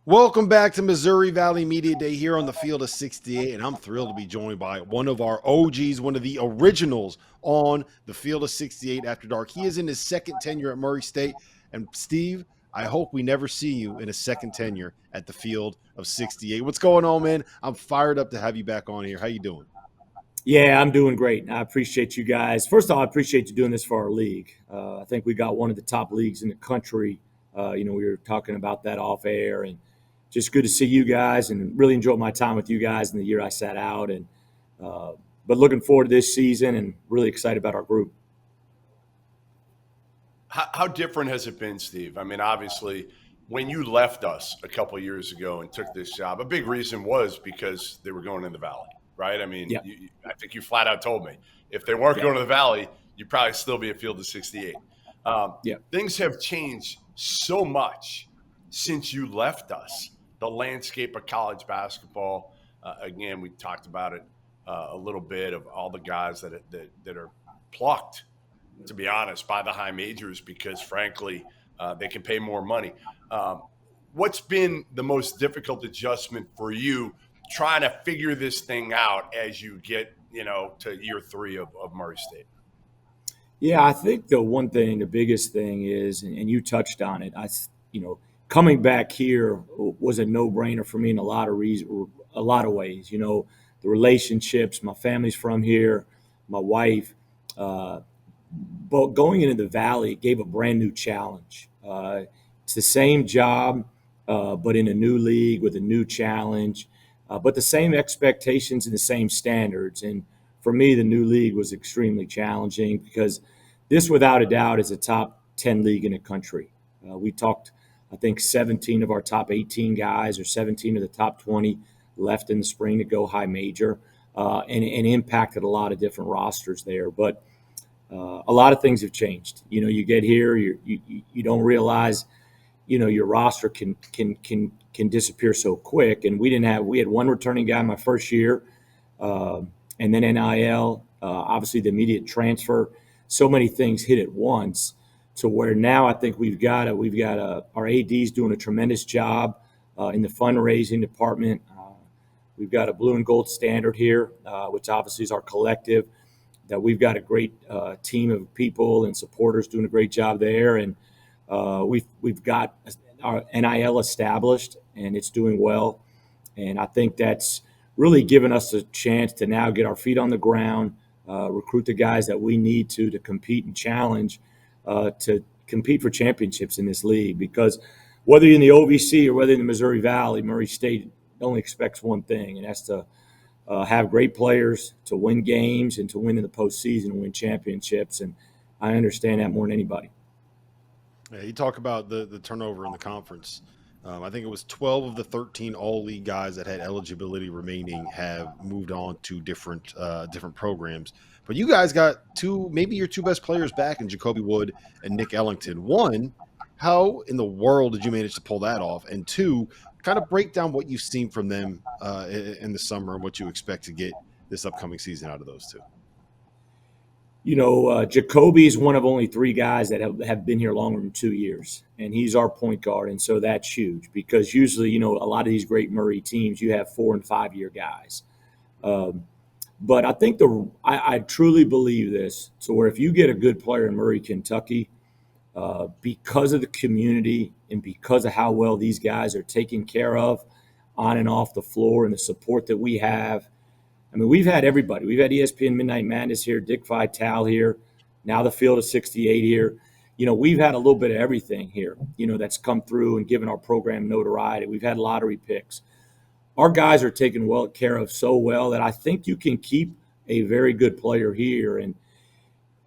Welcome back to Missouri Valley Media Day here on the field of 68, and I'm thrilled to be joined by one of our OGs, one of the originals on the field of 68 After Dark. He is in his second tenure at Murray State, and Steve, I hope we never see you in a second tenure at the field of 68. What's going on, man? I'm fired up to have you back on here. How you doing? Yeah, I'm doing great. I appreciate you guys. First of all, I appreciate you doing this for our league. I think we got one of the top leagues in the country. We were talking about that off air, and just good to see you guys, and really enjoyed my time with you guys in the year I sat out. And but looking forward to this season, and really excited about our group. How different has it been, Steve? I mean, obviously, when you left us a couple of years ago and took this job, a big reason was because they were going in the Valley, right? I mean, Yeah, I think you flat out told me if they weren't yeah, going to the Valley, you'd probably still be a field of 68. yeah. Things have changed so much since you left us. The landscape of college basketball, again, we talked about it a little bit of all the guys that are plucked, to be honest, by the high majors because, frankly, they can pay more money. What's been the most difficult adjustment for you trying to figure this thing out as you get, to year three of Murray State? Yeah, I think the biggest thing is, and you touched on it. Coming back here was a no-brainer for me in a lot of ways. The relationships, my family's from here, my wife. But going into the Valley gave a brand new challenge. It's the same job, but in a new league with a new challenge, but the same expectations and the same standards. And for me, the new league was extremely challenging because this, without a doubt, is a top 10 league in the country. We talked, I think, 17 of our top 18 guys or 17 of the top 20 left in the spring to go high major, and impacted a lot of different rosters there. But a lot of things have changed. You get here, you don't realize, your roster can disappear so quick. And we had one returning guy my first year, and then NIL, obviously the immediate transfer. So many things hit at once, to where now I think we've got our ADs doing a tremendous job in the fundraising department. We've got a blue and gold standard here, which obviously is our collective. That we've got a great team of people and supporters doing a great job there, and we've got our NIL established, and it's doing well. And I think that's really given us a chance to now get our feet on the ground, recruit the guys that we need to compete and challenge, to compete for championships in this league. Because whether you're in the OVC or whether in the Missouri Valley, Murray State only expects one thing, and that's to have great players, to win games, and to win in the postseason and win championships. And I understand that more than anybody. Yeah, you talk about the turnover in the conference. I think it was 12 of the 13 all-league guys that had eligibility remaining have moved on to different programs. But you guys got maybe your two best players back in Jacoby Wood and Nick Ellington. One, how in the world did you manage to pull that off? And two, kind of break down what you've seen from them in the summer and what you expect to get this upcoming season out of those two. Jacoby is one of only three guys that have been here longer than 2 years, and he's our point guard. And so that's huge because usually, a lot of these great Murray teams, you have 4 and 5 year guys. But I think I truly believe this. So where if you get a good player in Murray, Kentucky, because of the community and because of how well these guys are taken care of on and off the floor and the support that we have. I mean, we've had everybody. We've had ESPN Midnight Madness here, Dick Vitale here, now the field of 68 here. We've had a little bit of everything here, that's come through and given our program notoriety. We've had lottery picks. Our guys are taken well care of so well that I think you can keep a very good player here. And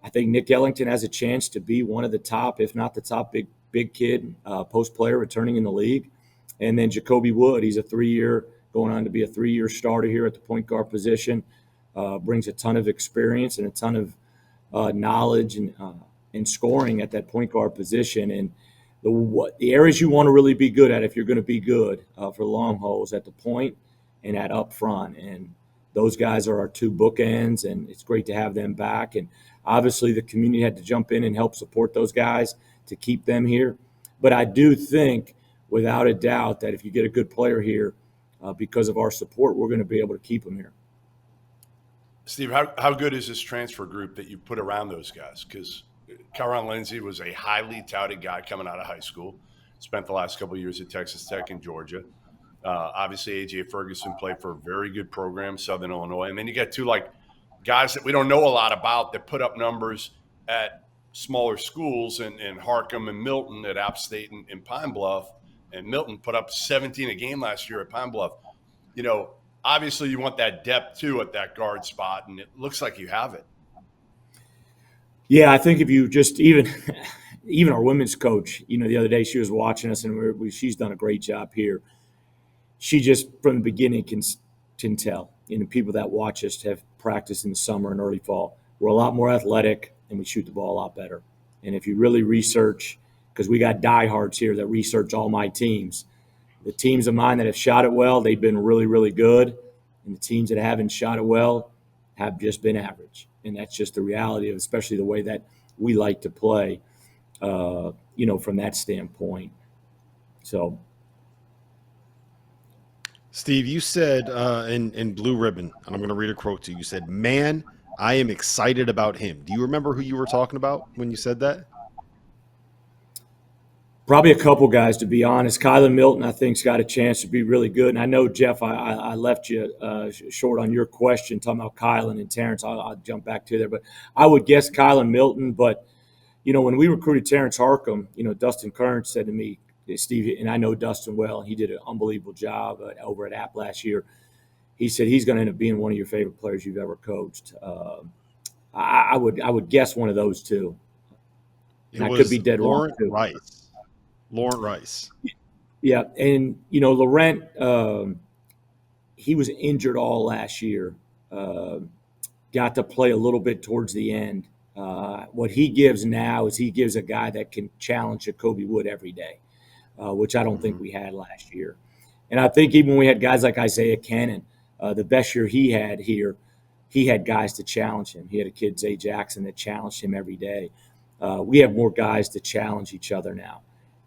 I think Nick Ellington has a chance to be one of the top, if not the top big kid, post player returning in the league. And then Jacoby Wood, he's going on to be a 3-year starter here at the point guard position, brings a ton of experience and a ton of knowledge and scoring at that point guard position. And the areas you want to really be good at, if you're going to be good for the long hauls, at the point and at up front. And those guys are our two bookends, and it's great to have them back. And obviously the community had to jump in and help support those guys to keep them here. But I do think without a doubt that if you get a good player here, because of our support, we're going to be able to keep them here. Steve, how good is this transfer group that you put around those guys? Because Kyron Lindsey was a highly touted guy coming out of high school, spent the last couple of years at Texas Tech and Georgia. Obviously, A.J. Ferguson played for a very good program, Southern Illinois. And then you got two guys that we don't know a lot about that put up numbers at smaller schools in Harcum and Milton at App State and Pine Bluff. And Milton put up 17 a game last year at Pine Bluff. Obviously you want that depth too at that guard spot, and it looks like you have it. Yeah, I think if you just even our women's coach, the other day she was watching us, and she's done a great job here. She just from the beginning can tell. People that watch us have practiced in the summer and early fall. We're a lot more athletic, and we shoot the ball a lot better. And if you really research, because we got diehards here that research all my teams. The teams of mine that have shot it well, they've been really, really good. And the teams that haven't shot it well have just been average. And that's just the reality of especially the way that we like to play, from that standpoint. So, Steve, you said in Blue Ribbon, and I'm going to read a quote to you. You said, "Man, I am excited about him." Do you remember who you were talking about when you said that? Probably a couple guys, to be honest. Kylan Milton, I think, has got a chance to be really good. And I know, Jeff, I left you short on your question talking about Kylan and Terrence. I'll jump back to there. But I would guess Kylan Milton. But, when we recruited Terrence Harcum, Dustin Kern said to me, Steve, and I know Dustin well, and he did an unbelievable job over at App last year. He said he's going to end up being one of your favorite players you've ever coached. I would guess one of those two. And I could be dead wrong, too. Laurent Rice. Yeah, and Laurent, he was injured all last year. Got to play a little bit towards the end. What he gives now is he gives a guy that can challenge Jacoby Wood every day, which I don't think we had last year. And I think even when we had guys like Isaiah Cannon, the best year he had here, he had guys to challenge him. He had a kid, Zay Jackson, that challenged him every day. We have more guys to challenge each other now.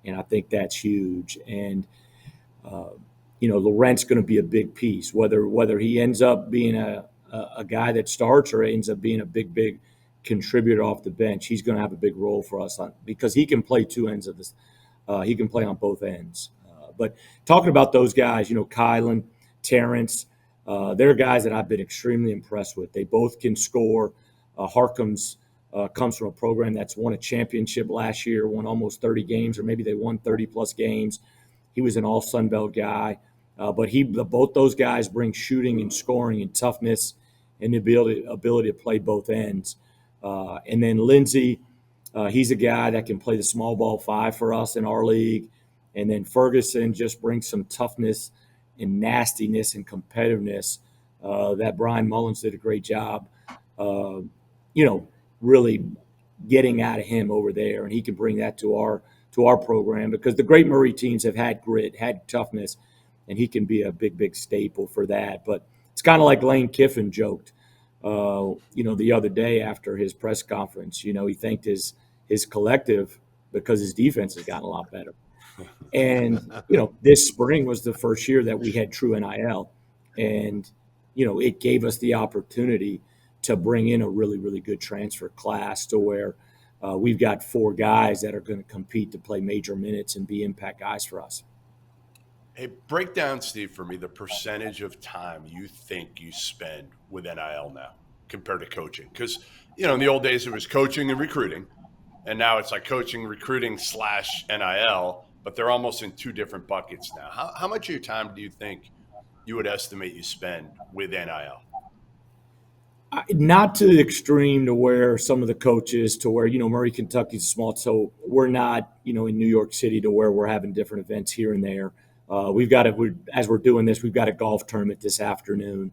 And I think that's huge. And, Laurent's going to be a big piece, whether he ends up being a guy that starts or ends up being a big contributor off the bench. He's going to have a big role for us because he can play two ends of this. He can play on both ends. But talking about those guys, Kylan, Terrence, they're guys that I've been extremely impressed with. They both can score. Harcum's comes from a program that's won a championship last year, won almost 30 games, or maybe they won 30-plus games. He was an all-Sun Belt guy. But both those guys bring shooting and scoring and toughness and the ability to play both ends. And then Lindsey, he's a guy that can play the small ball five for us in our league. And then Ferguson just brings some toughness and nastiness and competitiveness that Brian Mullins did a great job, really getting out of him over there, and he can bring that to our program because the Great Murray teams have had grit, had toughness, and he can be a big staple for that. But it's kind of like Lane Kiffin joked, the other day after his press conference. He thanked his collective because his defense has gotten a lot better. And this spring was the first year that we had true NIL, and it gave us the opportunity to bring in a really, really good transfer class to where we've got 4 guys that are going to compete to play major minutes and be impact guys for us. Hey, break down, Steve, for me the percentage of time you think you spend with NIL now compared to coaching. Because, in the old days it was coaching and recruiting, and now it's like coaching, recruiting / NIL, but they're almost in 2 different buckets now. How much of your time do you think you would estimate you spend with NIL? Not to the extreme to where some of the coaches to where, Murray, Kentucky's small. So we're not, in New York City to where we're having different events here and there. As we're doing this, we've got a golf tournament this afternoon.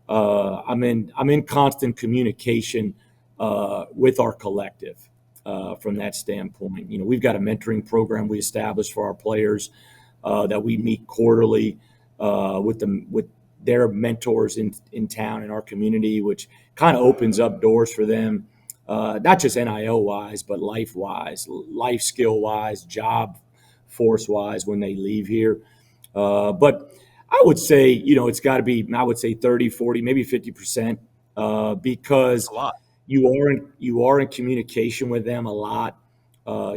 I'm in constant communication with our collective from that standpoint. We've got a mentoring program we established for our players that we meet quarterly with their mentors in town in our community, which kind of opens up doors for them, not just NIL wise, but life wise, life skill wise, job force-wise when they leave here. But I would say, it's got to be, I would say 30, 40, maybe 50%, because A lot. you are in communication with them a lot.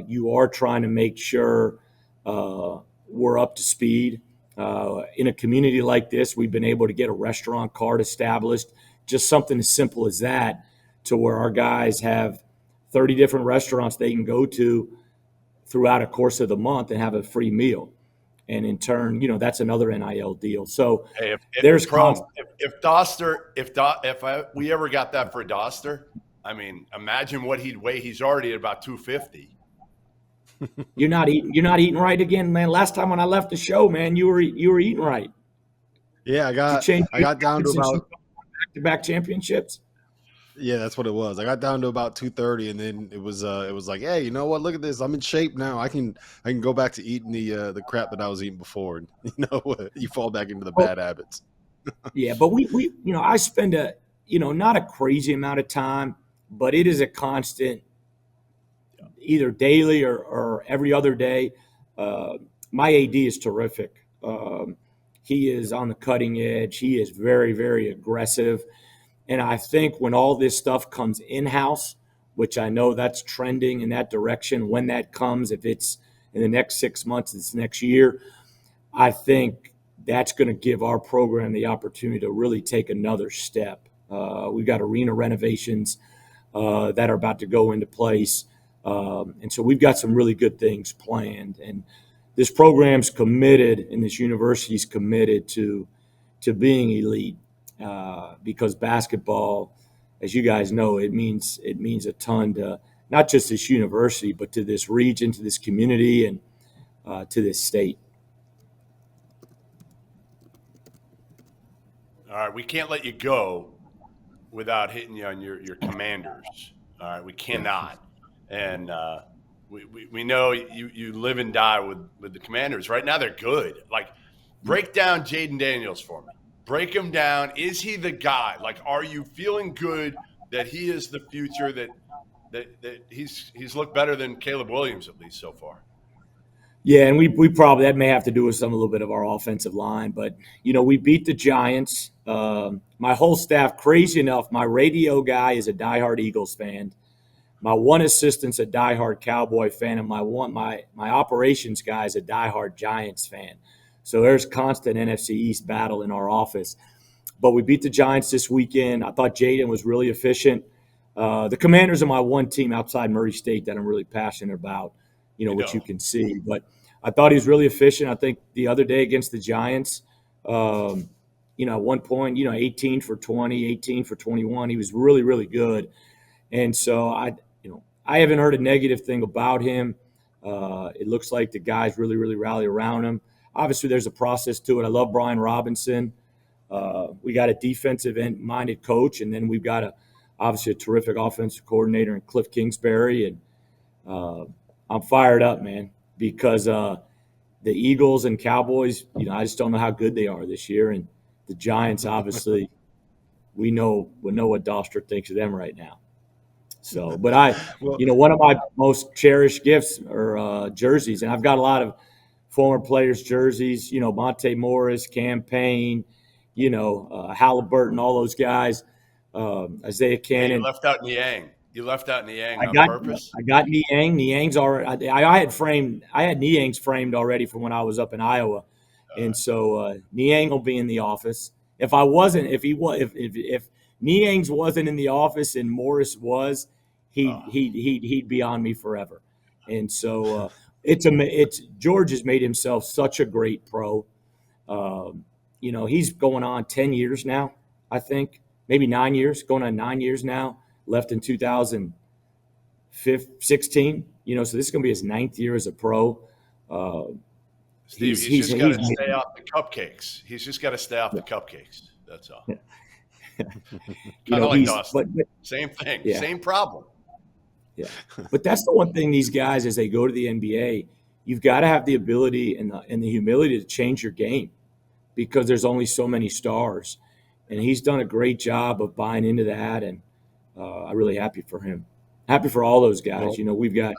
You are trying to make sure we're up to speed. In a community like this, we've been able to get a restaurant card established, just something as simple as that, to where our guys have 30 different restaurants they can go to throughout a course of the month and have a free meal. And in turn, that's another NIL deal. So Hey, there's Prohm, if Dauster, we ever got that for Dauster, I mean, imagine what he'd weigh. He's already at about 250. You're not eating right again, man. Last time when I left the show, man, you were eating right. Yeah, Did you change I got down to since you about back-to-back championships? yeah, that's what it was. I got down to about 230, and then it was like, hey, you know what? Look at this. I'm in shape now. I can go back to eating the crap that I was eating before. And you fall back into the Well, bad habits. yeah, but we I spend not a crazy amount of time, but it is a constant, either daily or every other day. Uh, my AD is terrific. He is on the cutting edge. He is very, very aggressive. And I think when all this stuff comes in-house, which I know that's trending in that direction, when that comes, if it's in the next 6 months, it's next year, I think that's going to give our program the opportunity to really take another step. We've got arena renovations that are about to go into place. And so we've got some really good things planned. And this program's committed, and this university's committed to being elite, because basketball, as you guys know, it means a ton to not just this university, but to this region, to this community, and to this state. All right, we can't let you go without hitting you on your Commanders. All right, we cannot. And we know you live and die with the Commanders. Right now, they're good. Like, break down Jaden Daniels for me. Break him down. Is he the guy? Like, are you feeling good that he is the future? That he's looked better than Caleb Williams, at least so far. Yeah, and we probably, that may have to do with a little bit of our offensive line, but we beat the Giants. My whole staff, crazy enough, my radio guy is a diehard Eagles fan. My one assistant's a diehard Cowboy fan, and my operations guy is a diehard Giants fan. So there's constant NFC East battle in our office. But we beat the Giants this weekend. I thought Jaden was really efficient. The Commanders are my one team outside Murray State that I'm really passionate about, which you can see. But I thought he was really efficient. I think the other day against the Giants, at one point, 18 for 20, 18 for 21. He was really, really good. And so I haven't heard a negative thing about him. It looks like the guys really, really rally around him. Obviously, there's a process to it. I love Brian Robinson. We got a defensive-minded coach, and then we've got obviously a terrific offensive coordinator in Cliff Kingsbury. And I'm fired up, man, because the Eagles and Cowboys, I just don't know how good they are this year. And the Giants, obviously, we know what Dauster thinks of them right now. So, but one of my most cherished gifts are jerseys, and I've got a lot of former players' jerseys. Monte Morris, Campaign, Halliburton, all those guys. Isaiah Cannon. Hey, you left out Niang. You left out Niang on purpose. I got Niang. Niang's already. I had Niang's framed already from when I was up in Iowa, and so Niang will be in the office. If Niang's wasn't in the office and Morris was, he'd be on me forever. And so George has made himself such a great pro. He's going on 10 years now, I think, maybe 9 years, going on 9 years now. Left in 2016. So this is going to be his 9th year as a pro. Steve, he's just got to stay off the cupcakes. He's just got to stay off the cupcakes. That's all. Kind of like Dawson. Same thing. Yeah. Same problem. Yeah. But that's the one thing these guys, as they go to the NBA, you've got to have the ability and the humility to change your game, because there's only so many stars. And he's done a great job of buying into that, and I'm really happy for him. Happy for all those guys. We've got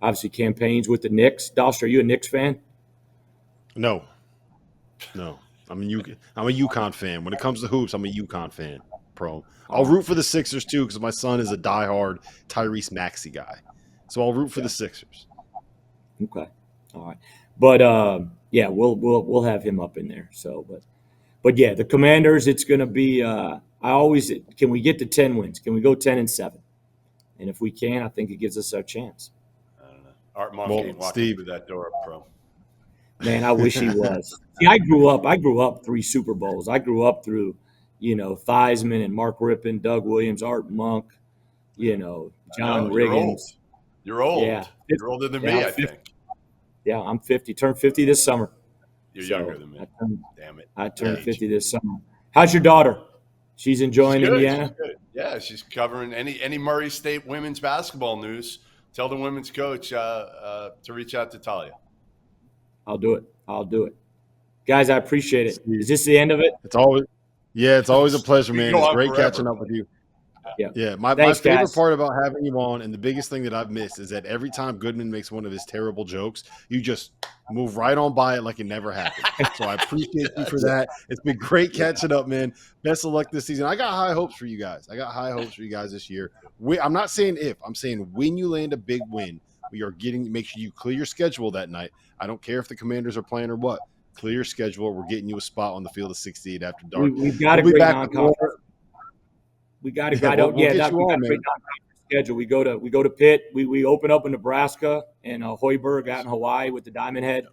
obviously campaigns with the Knicks. Dauster, are you a Knicks fan? No, no. I'm a UConn fan. When it comes to hoops, I'm a UConn fan, Pro. I'll All root for the Sixers too because my son is a diehard Tyrese Maxey guy. So I'll root for the Sixers. right. Okay. All right. But yeah, we'll have him up in there. So, but yeah, the Commanders. It's going to be. Can we get to 10 wins? Can we go 10-7? And if we can, I think it gives us our chance. I don't know. Art Monk Well, ain't walking Steve, through that door, Pro. Man, I wish he was. See, I grew up 3 Super Bowls. I grew up through, Theismann and Mark Rippon, Doug Williams, Art Monk, John You're old. Riggins. You're old. Yeah. You're older than Yeah, me, I'm I 50. think. Yeah, I'm 50. Turned 50 this summer. You're So, younger than me. Damn it. I turned Yeah. 50 this summer. How's your daughter? She's enjoying She's good. Indiana? She's good. Yeah, she's covering any Murray State women's basketball news. Tell the women's coach to reach out to Talia. I'll do it. Guys, I appreciate it. Is this the end of it? it's always a pleasure, We man. go It's on great forever. catching up with you. Yeah. Yeah, my Thanks, favorite guys. part about having you on, and the biggest thing that I've missed, is that every time Goodman makes one of his terrible jokes, you just move right on by it like it never happened. So I appreciate you for that. It's been great catching up, man. Best of luck this season. I got high hopes for you guys. This year. I'm not saying if, I'm saying when you land a big win, make sure you clear your schedule that night. I don't care if the Commanders are playing or what. Clear your schedule. We're getting you a spot on the field of 68 after dark. We've got a We'll be great back with more. non-conference. We got a Yeah, we'll get we you got a on, great man. non-conference schedule. We go to Pitt. We open up in Nebraska and Hoiberg out in Hawaii with the Diamond Head.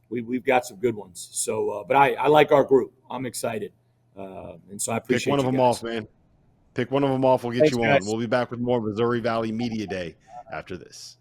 We've got some good ones. So, but I like our group. I'm excited, and so I Pick appreciate one of you them guys. off, man. Pick one of them off. We'll get Thanks, you on. guys. We'll be back with more Missouri Valley Media Day after this.